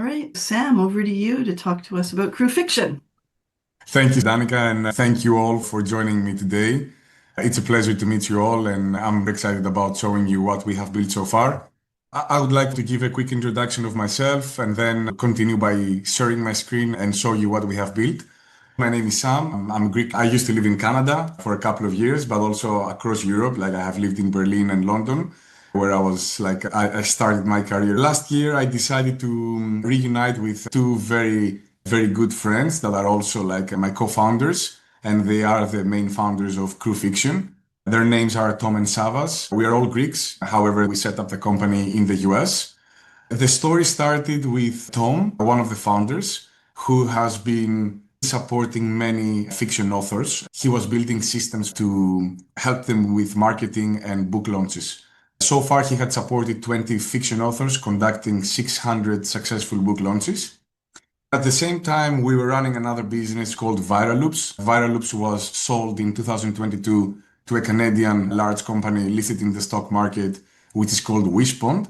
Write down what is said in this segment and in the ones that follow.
right, Sam, over to you to talk to us about CrewFiction. Thank you, Danica, and thank you all for joining me today. It's a pleasure to meet you all, and I'm excited about showing you what we have built so far. I would like to give a quick introduction of myself and then continue by sharing my screen and show you what we have built. My name is Sam. I'm Greek. I used to live in Canada for a couple of years, but also across Europe. Like I have lived in Berlin and London, where I started my career. Last year, I decided to reunite with two very good friends that are also like my co-founders, and they are the main founders of CrewFiction. Their names are Tom and Savas. We are all Greeks. However, we set up the company in the US. The story started with Tom, one of the founders, who has been supporting many fiction authors. He was building systems to help them with marketing and book launches. So far, he had supported 20 fiction authors, conducting 600 successful book launches. At the same time, we were running another business called Viral Loops. Viral Loops was sold in 2022 to a Canadian large company listed in the stock market, which is called Wishpond.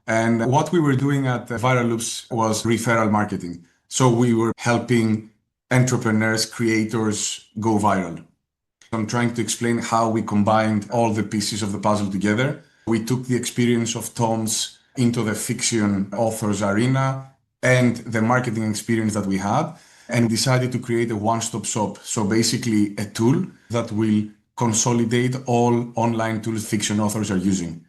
And what we were doing at Viral Loops was referral marketing. So we were helping entrepreneurs, creators go viral. I'm trying to explain how we combined all the pieces of the puzzle together. We took the experience of Tom's into the fiction authors arena and the marketing experience that we had, and decided to create a one-stop shop. So basically a tool that will consolidate all online tools fiction authors are using.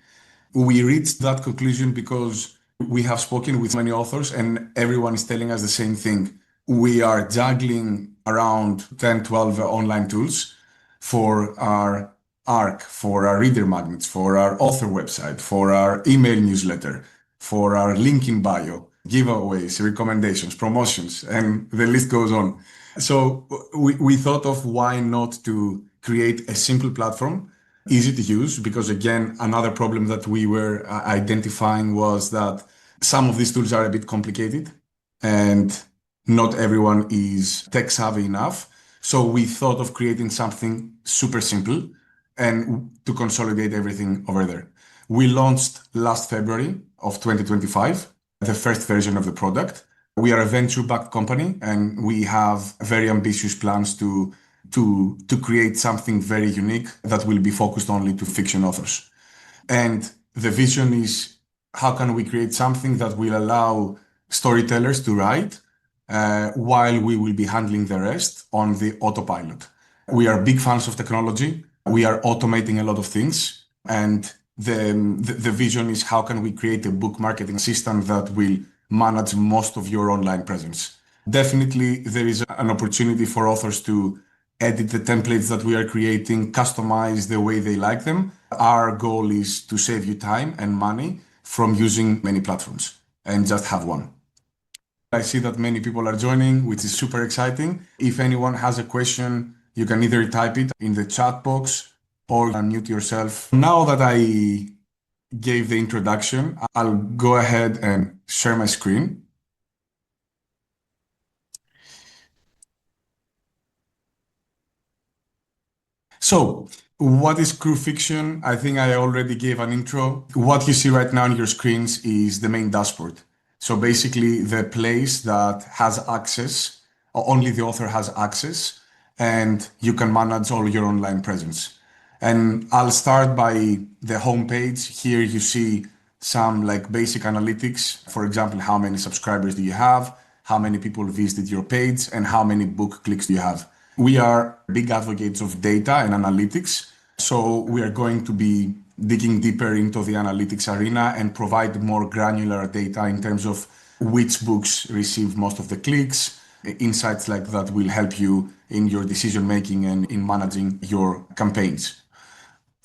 We reached that conclusion because we have spoken with many authors and everyone is telling us the same thing. We are juggling around 10, 12 online tools for our ARC, for our reader magnets, for our author website, for our email newsletter, for our link in bio, giveaways, recommendations, promotions, and the list goes on. So we thought of why not to create a simple platform, easy to use, because again, another problem that we were identifying was that some of these tools are a bit complicated and not everyone is tech savvy enough. So we thought of creating something super simple and to consolidate everything over there. We launched last February of 2025, the first version of the product. We are a venture-backed company and we have very ambitious plans to create something very unique that will be focused only to fiction authors. And the vision is how can we create something that will allow storytellers to write while we will be handling the rest on the autopilot. We are big fans of technology. We are automating a lot of things. And the vision is how can we create a book marketing system that will manage most of your online presence. Definitely, there is an opportunity for authors to edit the templates that we are creating, customize the way they like them. Our goal is to save you time and money from using many platforms and just have one. I see that many people are joining, which is super exciting. If anyone has a question, you can either type it in the chat box or unmute yourself. Now that I gave the introduction, I'll go ahead and share my screen. So, what is CrewFiction? I think I already gave an intro. What you see right now on your screens is the main dashboard. So basically the place that has access, or only the author has access, and you can manage all your online presence. And I'll start by the homepage. Here you see some like basic analytics. For example, how many subscribers do you have? How many people visited your page? And how many book clicks do you have? We are big advocates of data and analytics. So we are going to be digging deeper into the analytics arena and provide more granular data in terms of which books receive most of the clicks. Insights like that will help you in your decision making and in managing your campaigns.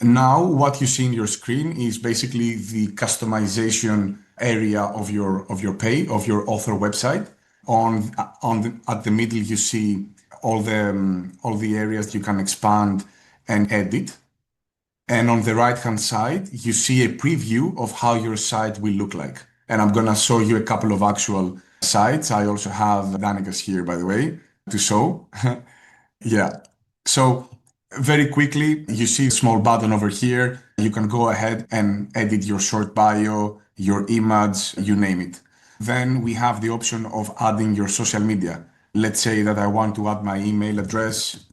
Now, what you see in your screen is basically the customization area of your author website. At the middle, you see all the areas you can expand and edit. And on the right-hand side, you see a preview of how your site will look like. And I'm going to show you a couple of actual sites. I also have Danica's here, by the way, to show. Yeah. So very quickly, you see a small button over here. You can go ahead and edit your short bio, your image, you name it. Then we have the option of adding your social media. Let's say that I want to add my email address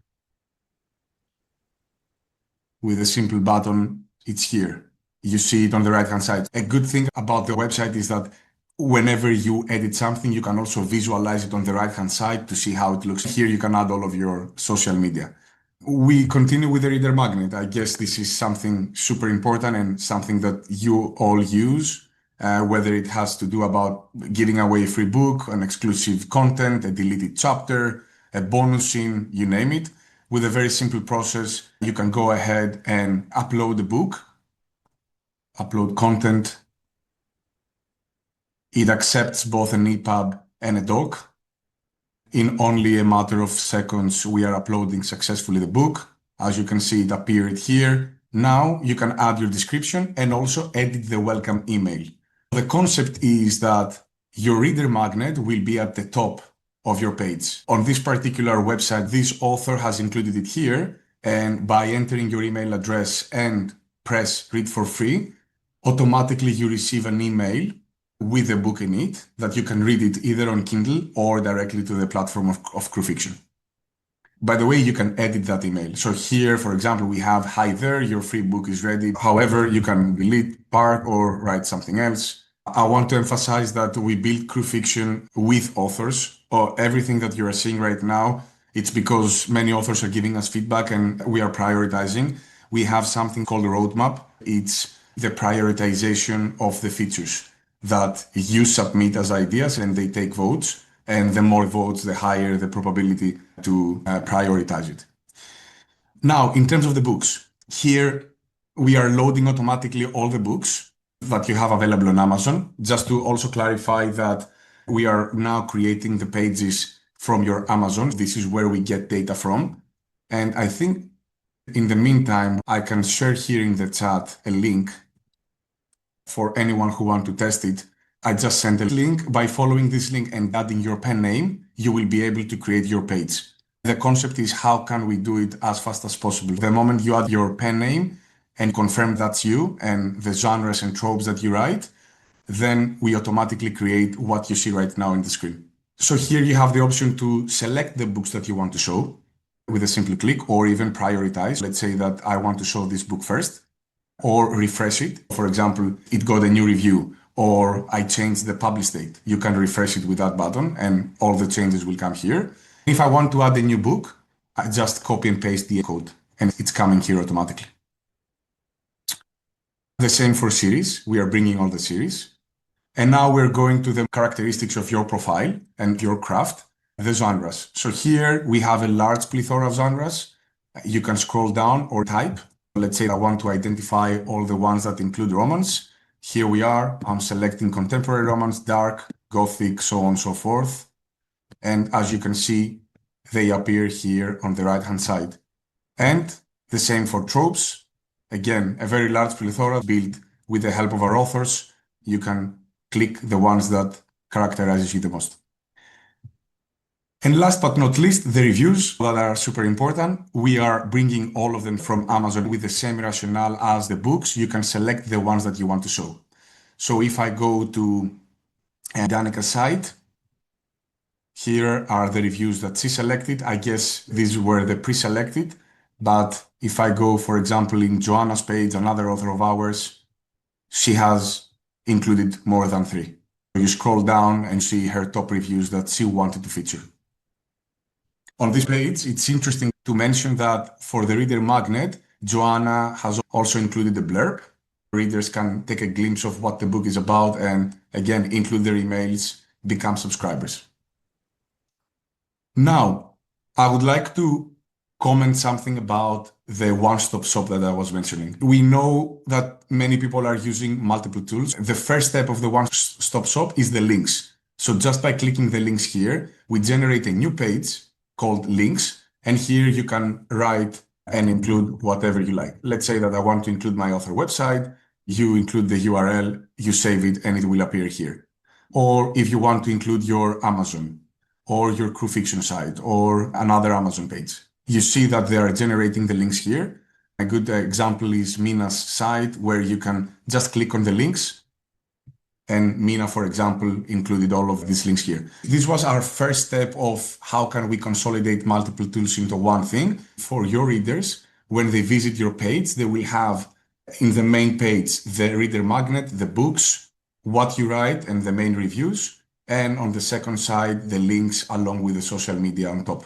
with a simple button. It's here. You see it on the right-hand side. A good thing about the website is that whenever you edit something, you can also visualize it on the right-hand side to see how it looks. Here you can add all of your social media. We continue with the reader magnet. I guess this is something super important and something that you all use, whether it has to do about giving away a free book, an exclusive content, a deleted chapter, a bonus scene, you name it. With a very simple process, you can go ahead and upload the book, upload content. It accepts both an EPUB and a doc. In only a matter of seconds, we are uploading successfully the book. As you can see, it appeared here. Now you can add your description and also edit the welcome email. The concept is that your reader magnet will be at the top of your page. On this particular website, this author has included it here, and by entering your email address and press read for free, automatically you receive an email with a book in it that you can read it either on Kindle or directly to the platform of CrewFiction. By the way, you can edit that email. So here, for example, we have, hi there, your free book is ready. However, you can delete part or write something else. I want to emphasize that we build CrewFiction with authors. Everything that you are seeing right now, it's because many authors are giving us feedback and we are prioritizing. We have something called a roadmap. It's the prioritization of the features that you submit as ideas and they take votes. And the more votes, the higher the probability to prioritize it. Now, in terms of the books, here we are loading automatically all the books that you have available on Amazon. Just to also clarify that we are now creating the pages from your Amazon. This is where we get data from. And I think in the meantime, I can share here in the chat a link for anyone who wants to test it. I just sent a link. By following this link and adding your pen name, you will be able to create your page. The concept is how can we do it as fast as possible. The moment you add your pen name and confirm that's you and the genres and tropes that you write, then we automatically create what you see right now in the screen. So here you have the option to select the books that you want to show with a simple click or even prioritize. Let's say that I want to show this book first or refresh it. For example, it got a new review or I changed the publish date. You can refresh it with that button and all the changes will come here. If I want to add a new book, I just copy and paste the code and it's coming here automatically. The same for series. We are bringing all the series. And now we're going to the characteristics of your profile and your craft, the genres. So here we have a large plethora of genres. You can scroll down or type. Let's say I want to identify all the ones that include romance. Here we are. I'm selecting contemporary romance, dark, gothic, so on and so forth. And as you can see, they appear here on the right-hand side. And the same for tropes. Again, a very large plethora built with the help of our authors. You can click the ones that characterizes you the most. And last but not least, the reviews that are super important. We are bringing all of them from Amazon with the same rationale as the books. You can select the ones that you want to show. So if I go to Danica's site, here are the reviews that she selected. I guess these were the pre-selected. But if I go, for example, in Joanna's page, another author of ours, she has included more than 3. You scroll down and see her top reviews that she wanted to feature. On this page, it's interesting to mention that for the reader magnet, Joanna has also included the blurb. Readers can take a glimpse of what the book is about and, again, include their emails, become subscribers. Now, I would like to comment something about the one-stop shop that I was mentioning. We know that many people are using multiple tools. The first step of the one-stop shop is the links. So just by clicking the links here, we generate a new page called links. And here you can write and include whatever you like. Let's say that I want to include my author website. You include the URL, you save it, and it will appear here. Or if you want to include your Amazon or your CrewFiction site or another Amazon page, you see that they are generating the links here. A good example is Mina's site, where you can just click on the links And Mina, for example, included all of these links here. This was our first step of how can we consolidate multiple tools into one thing. For your readers, when they visit your page, they will have in the main page the reader magnet, the books, what you write, and the main reviews. And on the second side, the links along with the social media on top.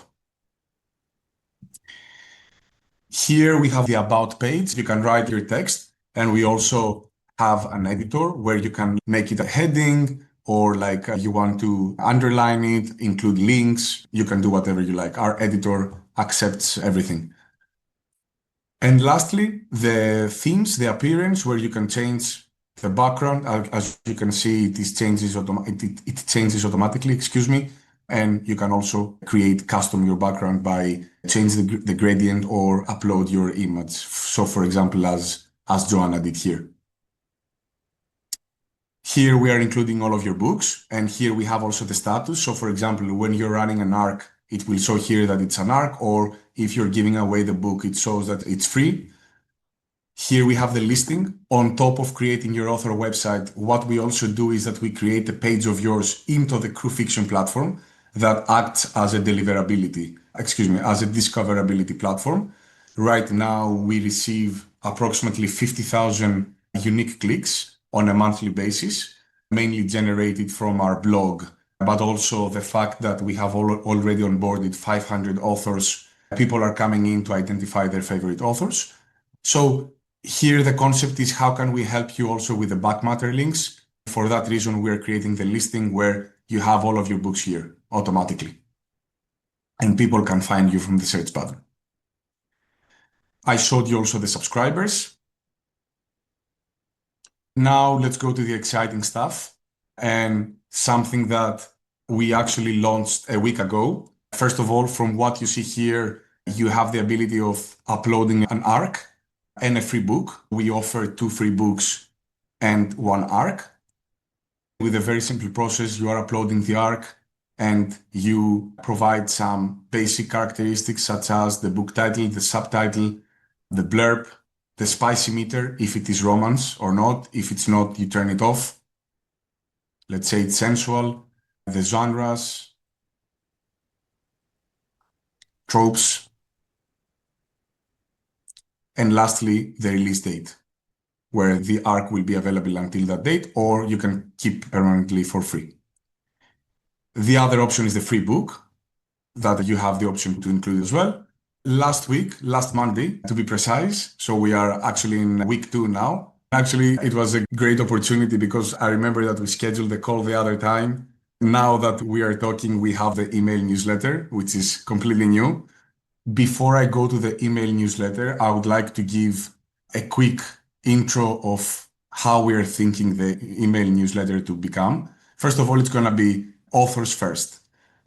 Here we have the About page. You can write your text, and we also have an editor where you can make it a heading or like you want to underline it, include links. You can do whatever you like. Our editor accepts everything. And lastly, the themes, the appearance, where you can change the background. As you can see, it changes automatically, excuse me. And you can also create custom your background by changing the gradient or upload your image. So for example, as Joanna did here. Here we are including all of your books, and here we have also the status. So for example, when you're running an ARC, it will show here that it's an ARC, or if you're giving away the book, it shows that it's free. Here we have the listing. On top of creating your author website, what we also do is that we create a page of yours into the CrewFiction platform that acts as a as a discoverability platform. Right now, we receive approximately 50,000 unique clicks on a monthly basis, mainly generated from our blog, but also the fact that we have already onboarded 500 authors. People are coming in to identify their favorite authors. So here the concept is how can we help you also with the back matter links? For that reason, we are creating the listing where you have all of your books here automatically. And people can find you from the search button. I showed you also the subscribers. Now let's go to the exciting stuff and something that we actually launched a week ago. First of all, from what you see here, you have the ability of uploading an ARC and a free book. We offer 2 free books and 1 ARC. With a very simple process, you are uploading the ARC and you provide some basic characteristics such as the book title, the subtitle, the blurb, the spicy meter, if it is romance or not. If it's not, you turn it off. Let's say it's sensual, the genres, tropes, and lastly, the release date, where the ARC will be available until that date, or you can keep permanently for free. The other option is the free book that you have the option to include as well. Last Monday, to be precise, so we are actually in week 2 now. Actually, it was a great opportunity because I remember that we scheduled the call the other time. Now that we are talking, we have the email newsletter, which is completely new. Before I go to the email newsletter, I would like to give a quick intro of how we are thinking the email newsletter to become. First of all, it's going to be authors first,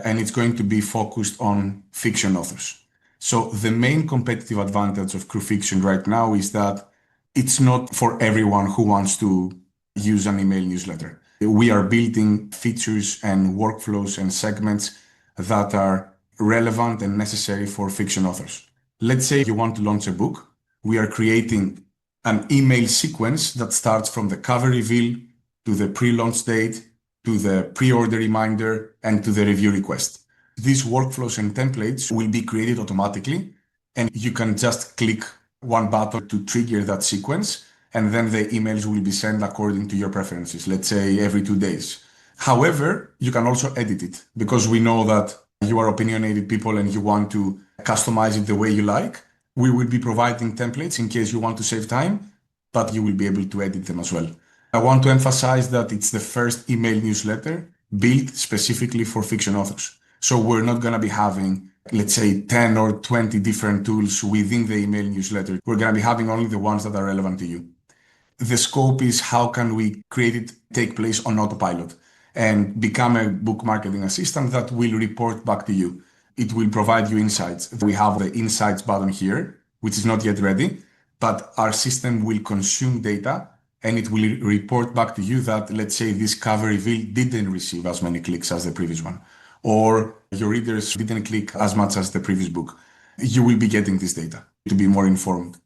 and it's going to be focused on fiction authors. So the main competitive advantage of CrewFiction right now is that it's not for everyone who wants to use an email newsletter. We are building features and workflows and segments that are relevant and necessary for fiction authors. Let's say you want to launch a book. We are creating an email sequence that starts from the cover reveal to the pre-launch date, to the pre-order reminder, and to the review request. These workflows and templates will be created automatically, and you can just click one button to trigger that sequence, and then the emails will be sent according to your preferences, let's say every 2 days. However, you can also edit it because we know that you are opinionated people and you want to customize it the way you like. We will be providing templates in case you want to save time, but you will be able to edit them as well. I want to emphasize that it's the first email newsletter built specifically for fiction authors. So we're not going to be having, let's say, 10 or 20 different tools within the email newsletter. We're going to be having only the ones that are relevant to you. The scope is how can we create it take place on autopilot and become a book marketing assistant that will report back to you. It will provide you insights. We have the insights button here, which is not yet ready, but our system will consume data and it will report back to you that, let's say, this cover reveal didn't receive as many clicks as the previous one, or your readers didn't click as much as the previous book. You will be getting this data to be more informed.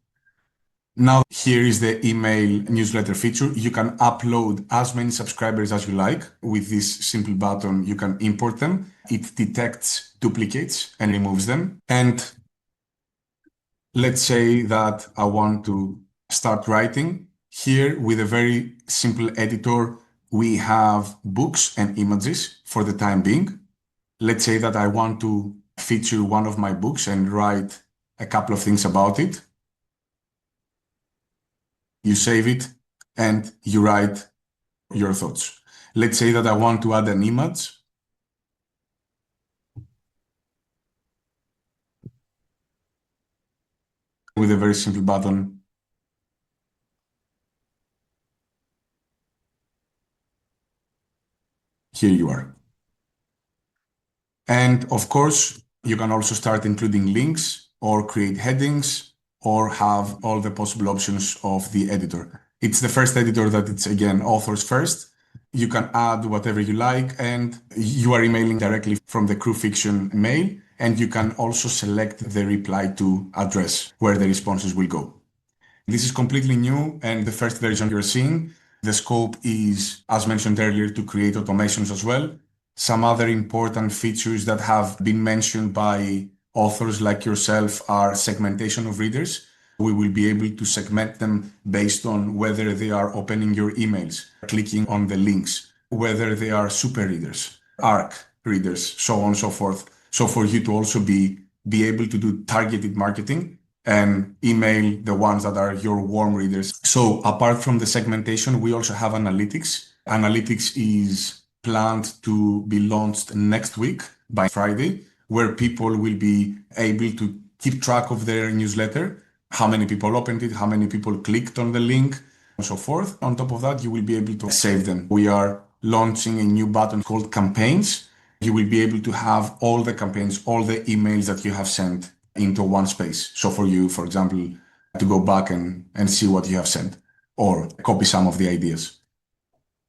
Now, here is the email newsletter feature. You can upload as many subscribers as you like. With this simple button, you can import them. It detects duplicates and removes them. And let's say that I want to start writing. Here, with a very simple editor, we have books and images for the time being. Let's say that I want to feature one of my books and write a couple of things about it. You save it and you write your thoughts. Let's say that I want to add an image. With a very simple button. Here you are. And of course, you can also start including links or create headings or have all the possible options of the editor. It's the first editor that it's, again, authors first. You can add whatever you like, and you are emailing directly from the CrewFiction mail, and you can also select the reply to address where the responses will go. This is completely new and the first version you're seeing. The scope is, as mentioned earlier, to create automations as well. Some other important features that have been mentioned by authors like yourself are segmentation of readers. We will be able to segment them based on whether they are opening your emails, clicking on the links, whether they are super readers, ARC readers, so on and so forth. So for you to also be able to do targeted marketing and email the ones that are your warm readers. So apart from the segmentation, we also have analytics. Analytics is planned to be launched next week by Friday, where people will be able to keep track of their newsletter, how many people opened it, how many people clicked on the link, and so forth. On top of that, you will be able to save them. We are launching a new button called campaigns. You will be able to have all the campaigns, all the emails that you have sent into one space. So for you, for example, to go back and see what you have sent or copy some of the ideas.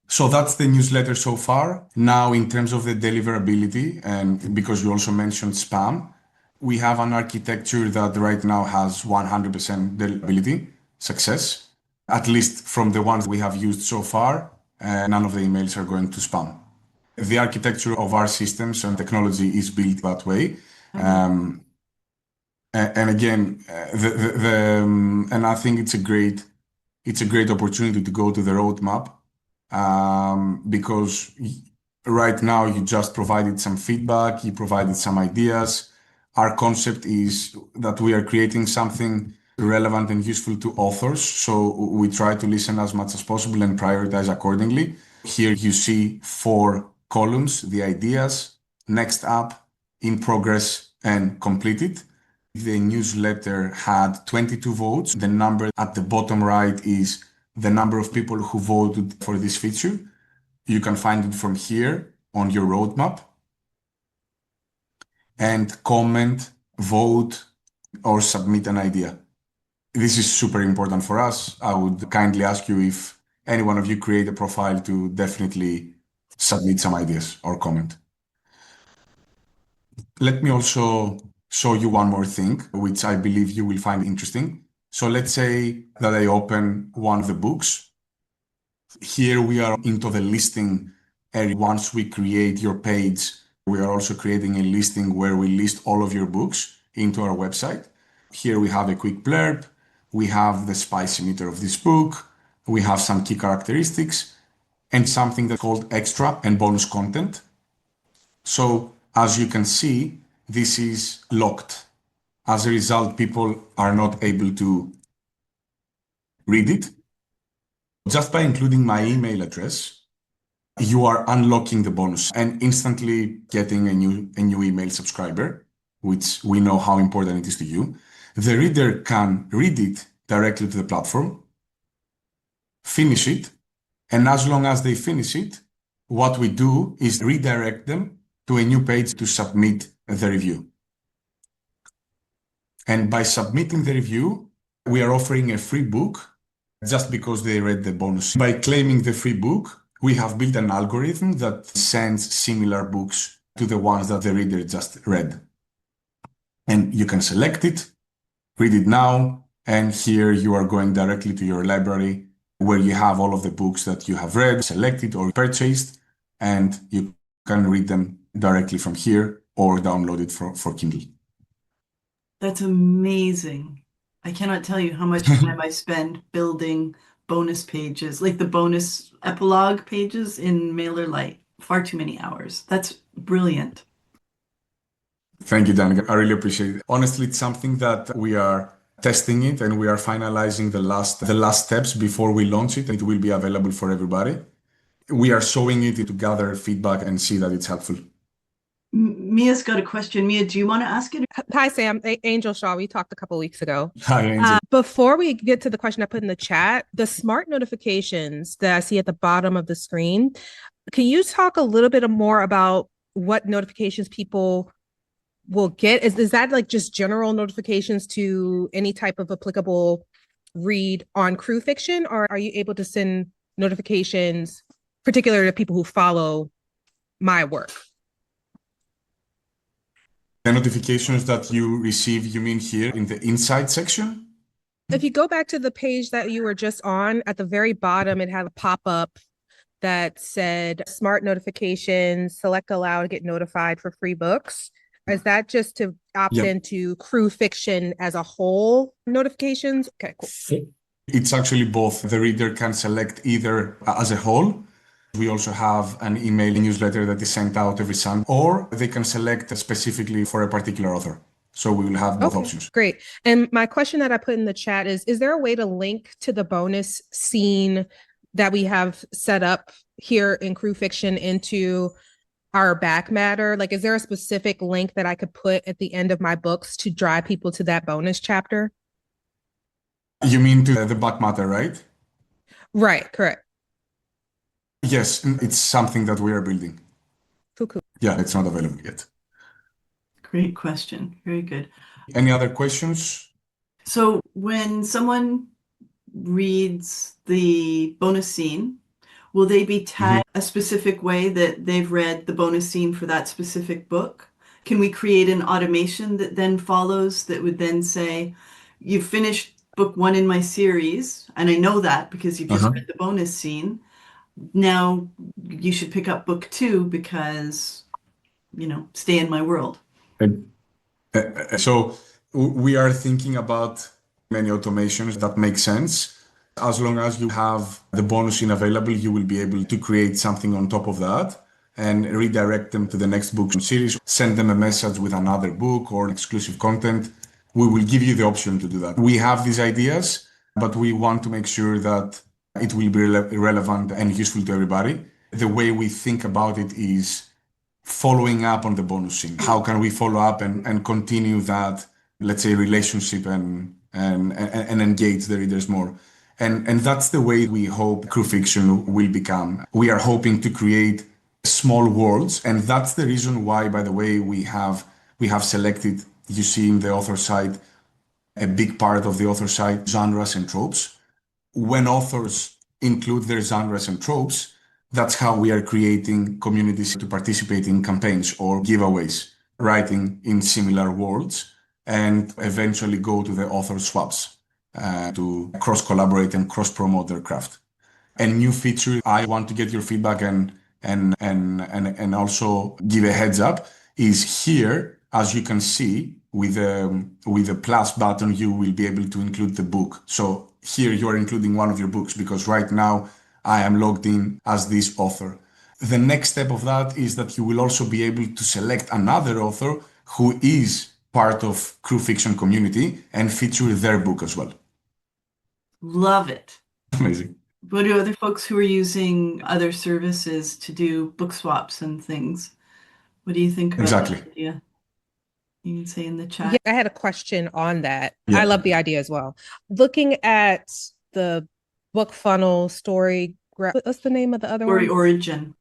So that's the newsletter so far. Now, in terms of the deliverability, and because you also mentioned spam, we have an architecture that right now has 100% deliverability success, at least from the ones we have used so far. None of the emails are going to spam. The architecture of our systems and technology is built that way. And again, and I think it's a great opportunity to go to the roadmap, because right now you just provided some feedback, you provided some ideas. Our concept is that we are creating something relevant and useful to authors, so we try to listen as much as possible and prioritize accordingly. Here you see 4 columns: the ideas, next up, in progress, and completed. The newsletter had 22 votes. The number at the bottom right is the number of people who voted for this feature. You can find it from here on your roadmap. And comment, vote, or submit an idea. This is super important for us. I would kindly ask you, if any one of you create a profile, to definitely submit some ideas or comment. Let me also show you one more thing, which I believe you will find interesting. So let's say that I open one of the books. Here we are into the listing area. Once we create your page, we are also creating a listing where we list all of your books into our website. Here we have a quick blurb. We have the spicy meter of this book. We have some key characteristics and something that's called extra and bonus content. So as you can see, this is locked. As a result, people are not able to read it. Just by including my email address, you are unlocking the bonus and instantly getting a new email subscriber, which we know how important it is to you. The reader can read it directly to the platform, finish it, and as long as they finish it, what we do is redirect them to a new page to submit the review. And by submitting the review, we are offering a free book just because they read the bonus. By claiming the free book, we have built an algorithm that sends similar books to the ones that the reader just read. And you can select it, read it now, And here you are going directly to your library where you have all of the books that you have read, selected, or purchased, and you can read them directly from here or download it for Kindle. That's amazing. I cannot tell you how much time I spend building bonus pages, like the bonus epilogue pages in MailerLite. Far too many hours. That's brilliant. Thank you, Danica. I really appreciate it. Honestly, it's something that we are testing it and we are finalizing the last steps before we launch it. It will be available for everybody. We are showing it to gather feedback and see that it's helpful. Mia's got a question. Mia, do you want to ask it? Hi, Sam. Angel Shaw. We talked a couple weeks ago. Hi, Angel. Before we get to the question I put in the chat, the smart notifications that I see at the bottom of the screen, can you talk a little bit more about what notifications people will get? Is that like just general notifications to any type of applicable read on CrewFiction, or are you able to send notifications particularly to people who follow my work? The notifications that you receive, you mean here in the Insight section? If you go back to the page that you were just on, at the very bottom, it had a pop-up that said smart notifications, select allow to get notified for free books. Is that just to opt into CrewFiction as a whole notifications? Okay, cool. It's actually both. The reader can select either as a whole. We also have an email newsletter that is sent out every Sunday, or they can select specifically for a particular author. So we will have both options. Great. And my question that I put in the chat is there a way to link to the bonus scene that we have set up here in CrewFiction into our back matter? Like, is there a specific link that I could put at the end of my books to drive people to that bonus chapter? You mean to the back matter, right? Right, correct. Yes, it's something that we are building. Cool. Yeah, it's not available yet. Great question. Very good. Any other questions? So when someone reads the bonus scene, will they be tagged a specific way that they've read the bonus scene for that specific book? Can we create an automation that then follows that would then say, you've finished book 1 in my series, and I know that because you've just read the bonus scene. Now you should pick up book 2 because, stay in my world. So we are thinking about many automations that make sense. As long as you have the bonus scene available, you will be able to create something on top of that and redirect them to the next book series, send them a message with another book or exclusive content. We will give you the option to do that. We have these ideas, but we want to make sure that it will be relevant and useful to everybody. The way we think about it is following up on the bonus scene. How can we follow up and continue that, let's say, relationship and engage the readers more? And that's the way we hope CrewFiction will become. We are hoping to create small worlds, and that's the reason why, by the way, we have selected, you see in the author site, a big part of the author site, genres and tropes. When authors include their genres and tropes, that's how we are creating communities to participate in campaigns or giveaways, writing in similar worlds, and eventually go to the author swaps to cross-collaborate and cross-promote their craft. A new feature I want to get your feedback and also give a heads up is here, as you can see, with the plus button, you will be able to include the book. So here you are including one of your books because right now I am logged in as this author. The next step of that is that you will also be able to select another author who is part of CrewFiction community and feature their book as well. Love it. Amazing. What do other folks who are using other services to do book swaps and things? What do you think about that idea? You can say in the chat. Yeah, I had a question on that. Yeah. I love the idea as well. Looking at the book funnel story, what's the name of the other one?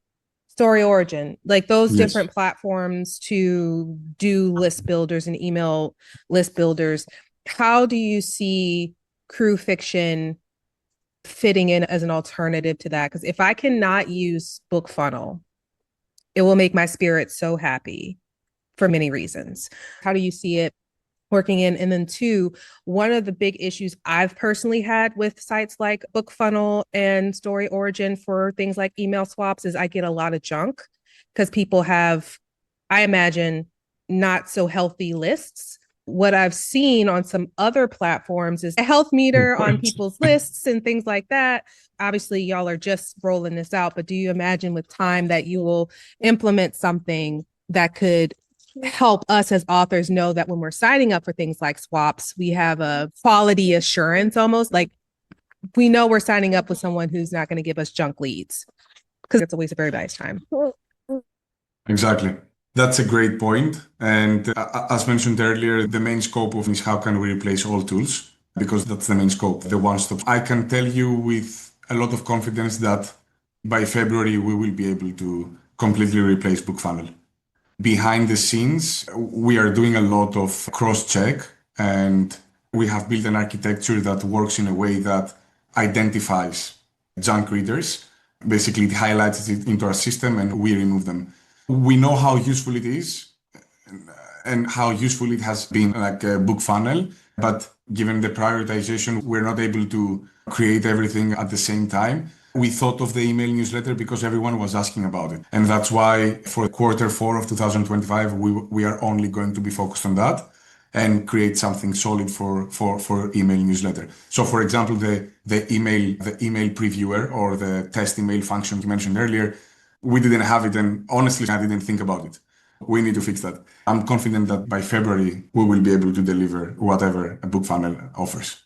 Story Origin, like those different platforms to do list builders and email list builders. How do you see CrewFiction fitting in as an alternative to that? Because if I cannot use book funnel, it will make my spirit so happy for many reasons. How do you see it working in. And then two, one of the big issues I've personally had with sites like BookFunnel and Story Origin for things like email swaps is I get a lot of junk because people have, I imagine, not so healthy lists. What I've seen on some other platforms is a health meter on people's lists and things like that. Obviously, y'all are just rolling this out, but do you imagine with time that you will implement something that could help us as authors know that when we're signing up for things like swaps, we have a quality assurance almost, like we know we're signing up with someone who's not going to give us junk leads, because it's a waste of everybody's time. Exactly. That's a great point. And as mentioned earlier, the main scope of this is how can we replace all tools, because that's the main scope, the one-stop. I can tell you with a lot of confidence that by February, we will be able to completely replace BookFunnel. Behind the scenes, we are doing a lot of cross-check, and we have built an architecture that works in a way that identifies junk readers. Basically, it highlights it into our system and we remove them. We know how useful it is and how useful it has been like a BookFunnel, but given the prioritization, we're not able to create everything at the same time. We thought of the email newsletter because everyone was asking about it. And that's why for Q4 of 2025, we are only going to be focused on that and create something solid for email newsletter. So for example, the email previewer or the test email function you mentioned earlier, we didn't have it, and honestly, I didn't think about it. We need to fix that. I'm confident that by February, we will be able to deliver whatever a BookFunnel offers.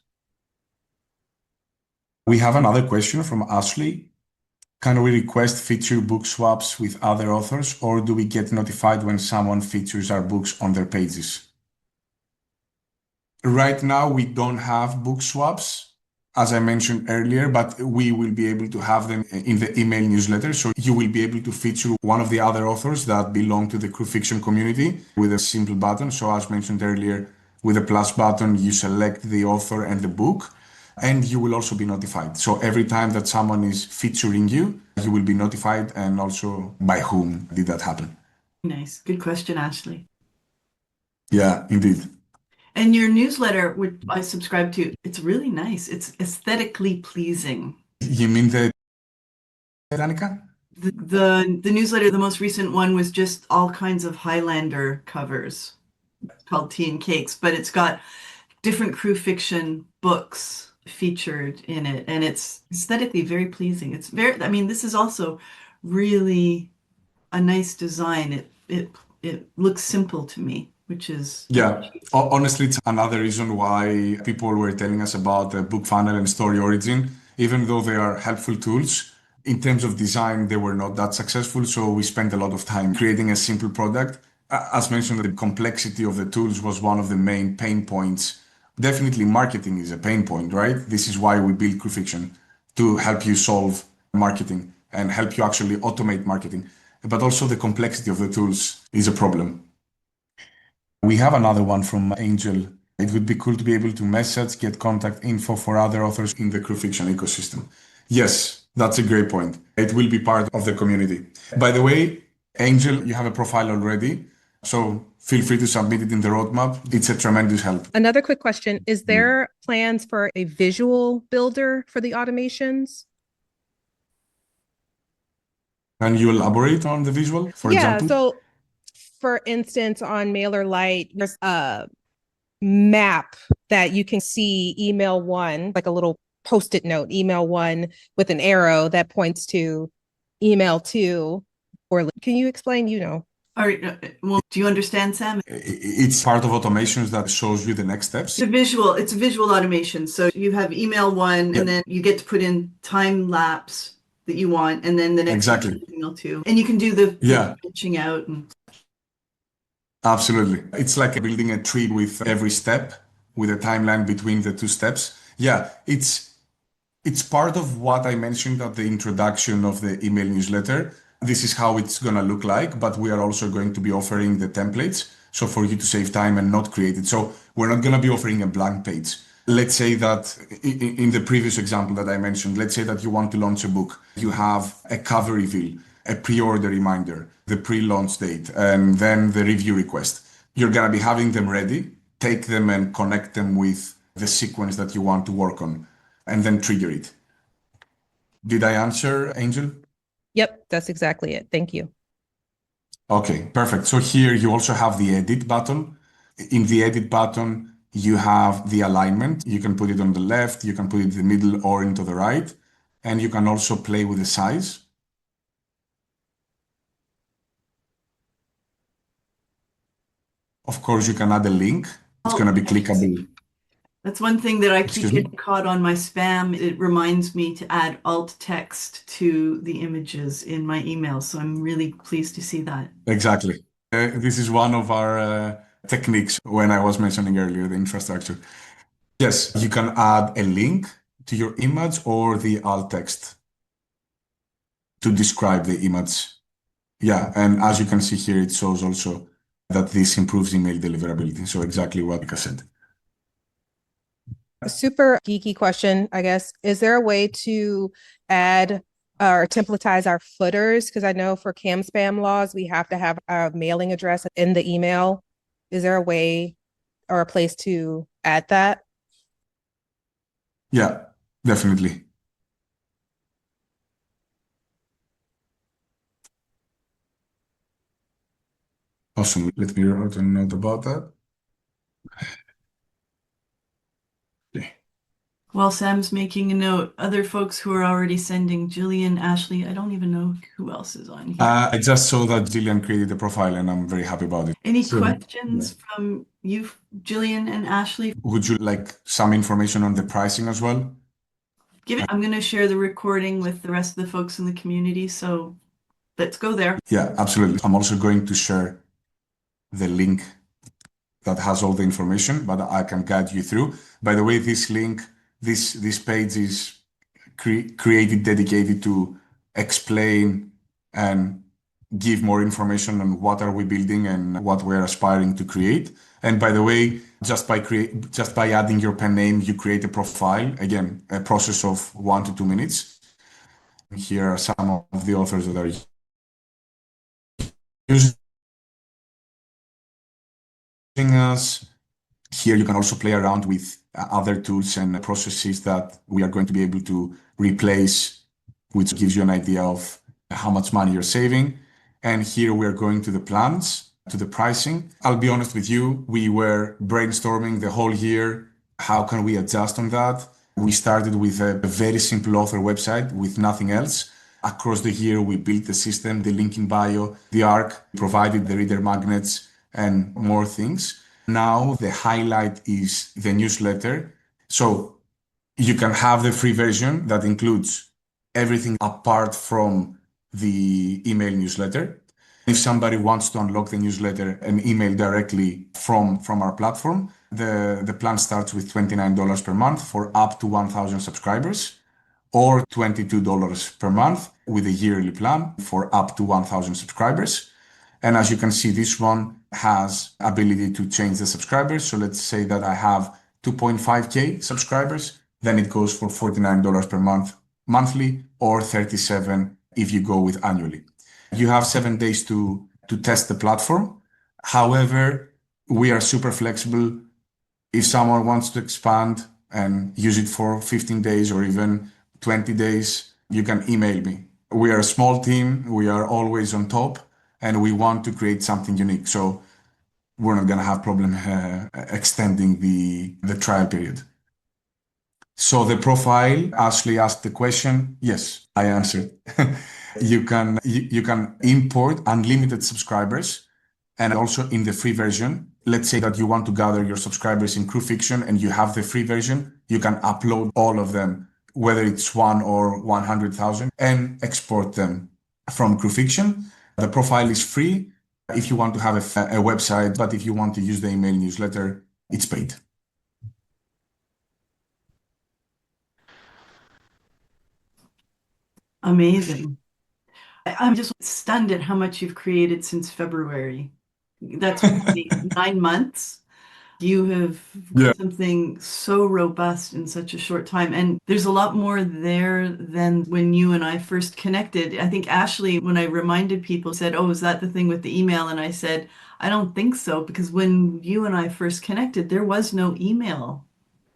We have another question from Ashley. Can we request feature book swaps with other authors, or do we get notified when someone features our books on their pages? Right now, we don't have book swaps, as I mentioned earlier, but we will be able to have them in the email newsletter. So you will be able to feature one of the other authors that belong to the CrewFiction community with a simple button. So as mentioned earlier, with a plus button, you select the author and the book, and you will also be notified. So every time that someone is featuring you, you will be notified, and also by whom did that happen. Nice. Good question, Ashley. Yeah, indeed. And your newsletter, which I subscribe to, it's really nice. It's aesthetically pleasing. You mean the Danica? The newsletter, the most recent one, was just all kinds of Highlander covers called Tea and Cakes, but it's got different CrewFiction books featured in it, and it's aesthetically very pleasing. It's very, I mean, this is also really a nice design. It looks simple to me, which is... Yeah, honestly, it's another reason why people were telling us about BookFunnel and Story Origin. Even though they are helpful tools, in terms of design, they were not that successful. So we spent a lot of time creating a simple product. As mentioned, the complexity of the tools was one of the main pain points. Definitely marketing is a pain point, right? This is why we built CrewFiction, to help you solve marketing and help you actually automate marketing. But also the complexity of the tools is a problem. We have another one from Angel. It would be cool to be able to message, get contact info for other authors in the CrewFiction ecosystem. Yes, that's a great point. It will be part of the community. By the way, Angel, you have a profile already, so feel free to submit it in the roadmap. It's a tremendous help. Another quick question. Is there plans for a visual builder for the automations? Can you elaborate on the visual, for example? So for instance, on MailerLite, there's a map that you can see email one, like a little post-it note, email one with an arrow that points to email two. Or can you explain, All right. Well, do you understand, Sam? It's part of automations that shows you the next steps. It's a visual automation. So you have email one, and then you get to put in time lapse that you want, and then the next email two. And you can do the pitching out. Absolutely. It's like building a tree with every step, with a timeline between the two steps. Yeah, it's part of what I mentioned at the introduction of the email newsletter. This is how it's going to look like, but we are also going to be offering the templates. So for you to save time and not create it. So we're not going to be offering a blank page. Let's say that in the previous example that I mentioned, let's say that you want to launch a book. You have a cover reveal, a pre-order reminder, the pre-launch date, and then the review request. You're going to be having them ready. take them and connect them with the sequence that you want to work on, and then trigger it. Did I answer, Angel? Yep, that's exactly it. Thank you. Okay, perfect. So here you also have the edit button. In the edit button, you have the alignment. You can put it on the left, you can put it in the middle or into the right, and you can also play with the size. Of course, you can add a link. It's going to be clickable. That's one thing that I keep getting caught on my spam. It reminds me to add alt text to the images in my email. So I'm really pleased to see that. Exactly. This is one of our techniques when I was mentioning earlier the infrastructure. Yes, you can add a link to your image or the alt text to describe the image. Yeah, and as you can see here, it shows also that this improves email deliverability. So exactly what Mika said. A super geeky question, I guess. Is there a way to add or templatize our footers? Because I know for CAM spam laws, we have to have our mailing address in the email. Is there a way or a place to add that? Yeah, definitely. Awesome. Let me write a note about that. Okay. While Sam's making a note, other folks who are already sending, Jillian, Ashley, I don't even know who else is on here. I just saw that Jillian created a profile and I'm very happy about it. Any questions from you, Jillian and Ashley? Would you like some information on the pricing as well? I'm going to share the recording with the rest of the folks in the community. So let's go there. Yeah, absolutely. I'm also going to share the link that has all the information, but I can guide you through. By the way, this link, this page is created, dedicated to explain and give more information on what are we building and what we're aspiring to create. And by the way, just by adding your pen name, you create a profile. Again, a process of 1 to 2 minutes. Here are some of the authors that are using us. Here you can also play around with other tools and processes that we are going to be able to replace, which gives you an idea of how much money you're saving. And here we're going to the plans, to the pricing. I'll be honest with you, we were brainstorming the whole year. How can we adjust on that? We started with a very simple author website with nothing else. Across the year, we built the system, the link in bio, the ARC, provided the reader magnets, and more things. Now the highlight is the newsletter. So you can have the free version that includes everything apart from the email newsletter. If somebody wants to unlock the newsletter and email directly from our platform, the plan starts with $29 per month for up to 1,000 subscribers, or $22 per month with a yearly plan for up to 1,000 subscribers. And as you can see, this one has ability to change the subscribers. So let's say that I have 2.5K subscribers, then it goes for $49 per month monthly, or $37 if you go with annually. You have 7 days to test the platform. However, we are super flexible. If someone wants to expand and use it for 15 days or even 20 days, you can email me. We are a small team. We are always on top and we want to create something unique. So we're not going to have problem extending the trial period. So the profile, Ashley asked the question. Yes, I answered. You can import unlimited subscribers, and also in the free version, let's say that you want to gather your subscribers in CrewFiction and you have the free version, you can upload all of them, whether it's 1 or 100,000, and export them from CrewFiction. The profile is free if you want to have a website, but if you want to use the email newsletter, it's paid. Amazing. I'm just stunned at how much you've created since February. That's 9 months. You have something so robust in such a short time. And there's a lot more there than when you and I first connected. I think Ashley, when I reminded people, said, "Oh, is that the thing with the email?" And I said, I don't think so, because when you and I first connected, there was no email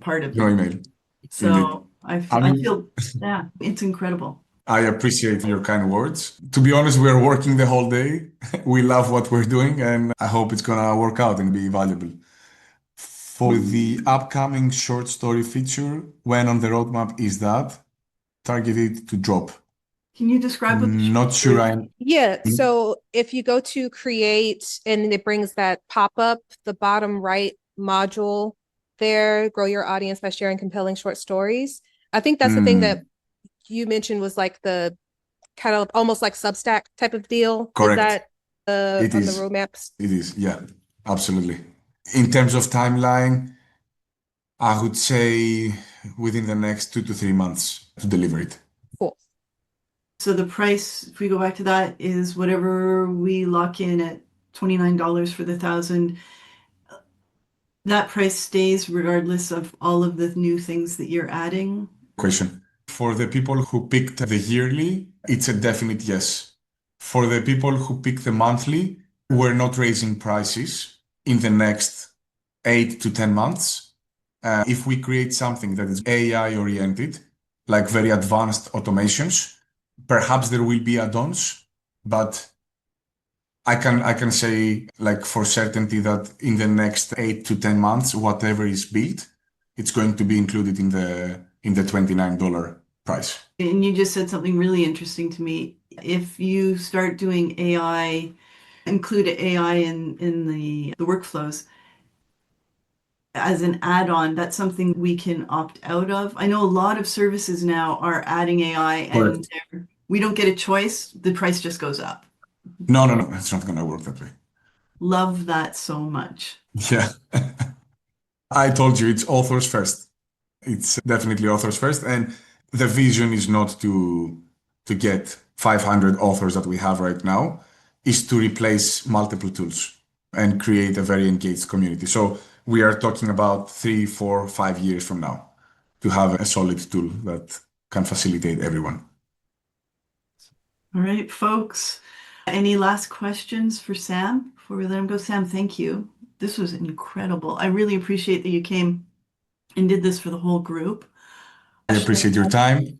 part of No it. email. Indeed. So I I feel, yeah, it's incredible. I appreciate your kind words. To be honest, we are working the whole day. We love what we're doing, and I hope it's gonna work out and be valuable. For the upcoming short story feature, when on the roadmap is that targeted to drop? Can you describe what the Not sure I. Yeah. So if you go to create and it brings that pop up, the bottom right module there, grow your audience by sharing compelling short stories. I think that's the thing that you mentioned was like the kind of almost like Substack type of deal. Correct. Is that It on is. the roadmaps? It is. Yeah, absolutely. In terms of timeline, I would say within the next 2 to 3 months to deliver it. Cool. So the price, if we go back to that, is whatever we lock in at $29 for the 1,000. That price stays regardless of all of the new things that you're adding. Question. For the people who picked the yearly, it's a definite yes. For the people who picked the monthly, we're not raising prices in the next 8 to 10 months. If we create something that is AI oriented, like very advanced automations, perhaps there will be add-ons, but I can say like for certainty that in the next 8 to 10 months, whatever is built, it's going to be included in the $29 price. And you just said something really interesting to me. If you start doing AI, include AI in the workflows as an add-on, that's something we can opt out of. I know a lot of services now are adding AI and we don't get a choice. The price just goes up. No, it's not going to work that way. Love that so much. Yeah. I told you it's authors first. It's definitely authors first. And the vision is not to get 500 authors that we have right now, is to replace multiple tools and create a very engaged community. So we are talking about 3, 4, 5 years from now to have a solid tool that can facilitate everyone. All right, folks. Any last questions for Sam before we let him go? Sam, thank you. This was incredible. I really appreciate that you came and did this for the whole group. I appreciate your time.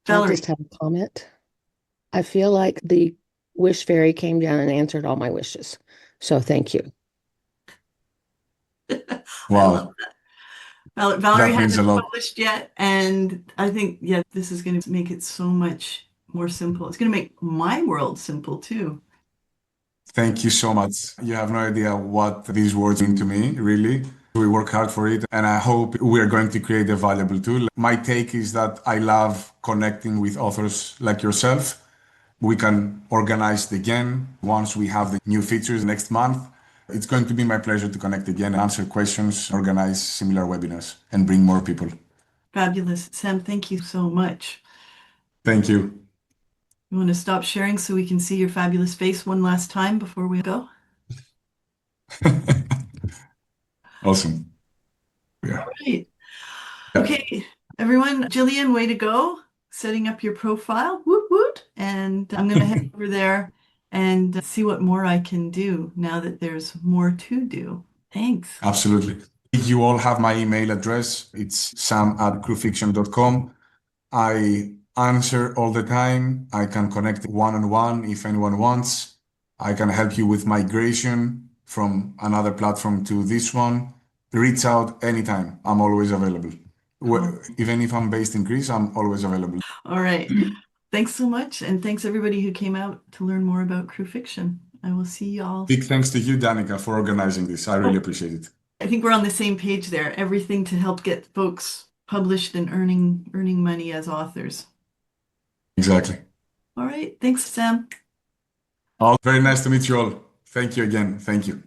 Valerie. I just have a comment. I feel like the wish fairy came down and answered all my wishes. So thank you. Wow. Valerie hasn't published yet, and I think, yeah, this is going to make it so much more simple. It's going to make my world simple too. Thank you so much. You have no idea what these words mean to me, really. We work hard for it, and I hope we're going to create a valuable tool. My take is that I love connecting with authors like yourself. We can organize it again once we have the new features next month. It's going to be my pleasure to connect again, answer questions, organize similar webinars, and bring more people. Fabulous. Sam, thank you so much. Thank you. You want to stop sharing so we can see your fabulous face one last time before we go? Awesome. Yeah. All right. Okay, everyone. Jillian, way to go. Setting up your profile. Woot woot. And I'm going to head over there and see what more I can do now that there's more to do. Thanks. Absolutely. You all have my email address. It's sam@crewfiction.com. I answer all the time. I can connect one-on-one if anyone wants. I can help you with migration from another platform to this one. Reach out anytime. I'm always available. Even if I'm based in Greece, I'm always available. All right. Thanks so much. And thanks everybody who came out to learn more about CrewFiction. I will see y'all. Big thanks to you, Danica, for organizing this. I really appreciate it. I think we're on the same page there. Everything to help get folks published and earning money as authors. Exactly. All right. Thanks, Sam. Very nice to meet you all. Thank you again. Thank you.